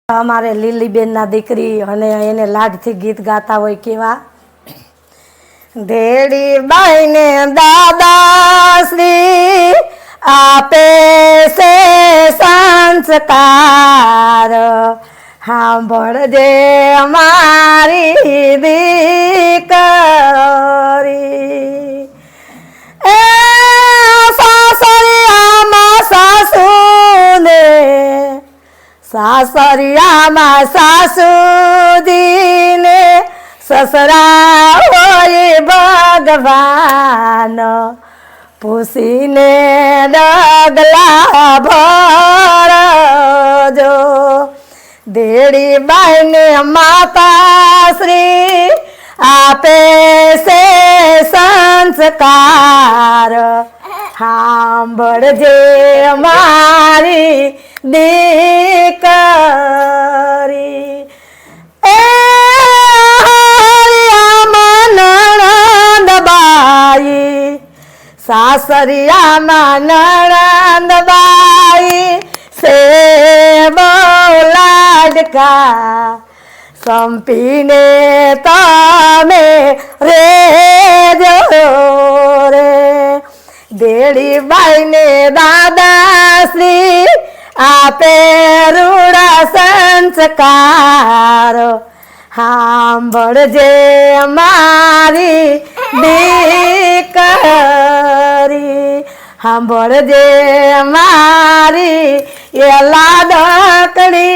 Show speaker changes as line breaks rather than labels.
અમારે લીલીબેન ના દીકરી અને એને લાડથી ગીત ગાતા હોય કેવા ધેડી બાઈ ને દાદા શ્રી આપે છે સંસ્કાર સાંભળજે અમારી દીકરી એ સાસરિયામાં સાસુને સાસરિયામાં સાસુજીને સસરા હોય ભગવાન પૂછીને ડગલા ભરજો દેડી બાઈને માતા શ્રી આપે છે સંસ્કાર સાંભળજે મારી દીકરી એ હરિયામાં નણંદબાઈ સાસરિયામાં નણંદબાઈ સે બહુ લાડકા સંપીને તમે રેજો રે દેડી બાઈને દાદા શ્રી આપે રૂડા સંસ્કાર સાંભળજે મારી દીકરી સાંભળજે મારી એ લાડકડી